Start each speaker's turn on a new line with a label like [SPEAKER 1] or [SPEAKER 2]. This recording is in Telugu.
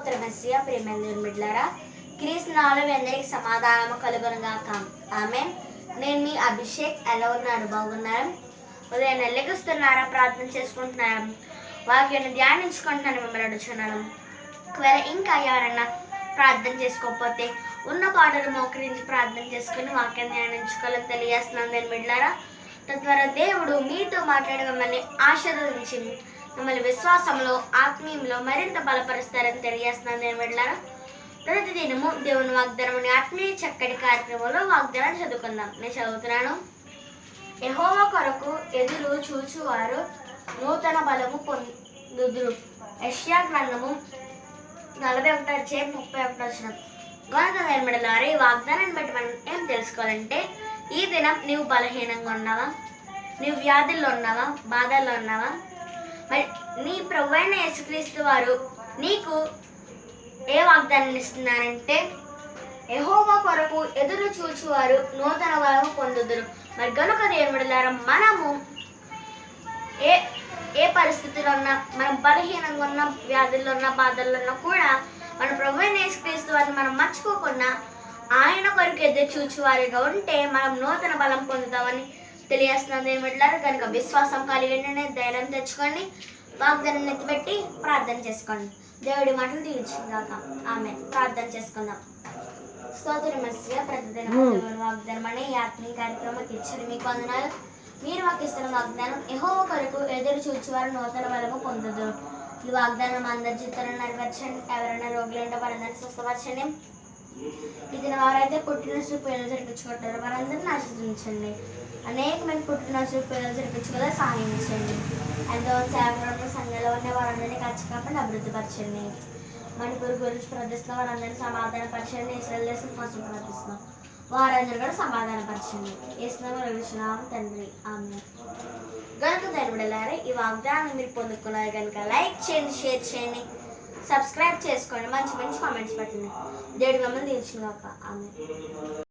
[SPEAKER 1] స్తోత్ర మెస్సియా ప్రేమైన బిడ్డలారా, క్రీస్తు నామములో అందరికి సమాధానము కలుగునుగాక. ఆమేన్. నేను మీ అభిషేక్. ఎలా ఉన్నారు? బాగున్నారు? ఉదయం లెగుస్తున్నారా? ప్రార్థన చేసుకుంటున్నారా? వాక్యాన్ని ధ్యానించుకుంటున్నాను. మిమ్మల్ని అడుగుతున్నాను, ఒకవేళ ఇంకా ఎవరన్నా ప్రార్థన చేసుకోకపోతే ఉన్న పాటలు మోకరించి ప్రార్థన చేసుకుని వాక్యాన్ని ధ్యానించుకోవాలని తెలియజేస్తున్నాను నేను బిడ్డలారా. తద్వారా దేవుడు మీతో మాట్లాడి మిమ్మల్ని ఆశీర్వదించి మిమ్మల్ని విశ్వాసంలో ఆత్మీయంలో మరింత బలపరుస్తారని తెలియజేస్తున్నాను నేను బిడ్డలారా. ప్రతి దినము దేవుని వాగ్దానముని ఆత్మీయ చక్కటి కార్యక్రమంలో వాగ్దానం చదువుకుందాం. నేను చదువుతున్నాను. యెహోవా కొరకు ఎదురు చూచువారు నూతన బలము పొందుదురు. యెషయా గ్రంథము 41:31. గనుక నేను బిడ్డలారా, ఈ వాగ్దానాన్ని బట్టి మనం ఏం తెలుసుకోవాలంటే, ఈ దినం నీవు బలహీనంగా ఉన్నావా? నీవు వ్యాధుల్లో ఉన్నావా? బాధల్లో ఉన్నావా? మరి నీ ప్రభువైన యేసుక్రీస్తు వారు నీకు ఏ వాగ్దానం ఇస్తున్నారంటే, యెహోవా కొరకు ఎదురు చూచువారు నూతన బలము పొందుదురు. మరి గనుక దేవుని బిడ్డలారా, మనము ఏ పరిస్థితిలో ఉన్నా, మనం బలహీనంగా ఉన్న, వ్యాధుల్లో ఉన్న, బాధల్లో ఉన్నా కూడా మన ప్రభువైన యేసుక్రీస్తు వారిని మనం మర్చిపోకుండా ఆయన కొరకు ఎదురు చూచువారిగా ఉంటే మనం నూతన బలం పొందుతామని తెలియజేస్తున్నాం దేవుని బిడ్డలారా. కనుక విశ్వాసం కలిగిన ధైర్యం తెచ్చుకోండి, వాగ్దానం ఎత్తిపెట్టి ప్రార్థన చేసుకోండి. దేవుడి మాటలు తీర్చుగాక. ఆమె ప్రార్థన చేసుకుందాం. స్తోత్ర మెస్సియా ప్రతిదినము దేవుని వాగ్దానం అనే ఈ ఆత్మీయ కార్యక్రమానికి ఇచ్చారు. మీకు వందనాలు. మీరు మాకు ఇస్తున్న వాగ్దానం, యెహోవా కొరకు ఎదురు చూచువారు నూతన బలము పొందుదురు. ఈ వాగ్దానం అందరి జీవితాలను నెరవేర్చండి. ఎవరైనా రోగులు ఉంటే వారందరినీ స్వస్థపరచండి. ఇది వారైతే పుట్టినరోజు పిల్లలు జరిపించుకుంటారు వారందరినీ ఆశీర్వదించండి. అనేక మంది పుట్టినరోజు పిల్లలు జరిపించుకోవాలి సహాయించండి. ఎంతో సేవకులు సంఘంలో ఉన్న వారందరినీ ఖచ్చితంగా అభివృద్ధిపరచండి. మణిపూర్ గురించి ప్రార్థిస్తున్న వారందరినీ సమాధానపరచండి. ఇస్రాయేల్ దేశం కోసం ప్రార్థిస్తున్నాం, వారందరూ కూడా సమాధానపరచండి. యేసునామములో తండ్రి, ఆమేన్. గనుక దేవుని బిడ్డలారా, ఈ వాగ్దానం మీరు పొందుకున్నారు కనుక లైక్ చేయండి, షేర్ చేయండి, సబ్స్క్రైబ్ చేసుకోండి, మంచి మంచి కామెంట్స్ పెట్టండి. దేవుడి మిమ్మల్ని దీవించుగాక. ఆమేన్.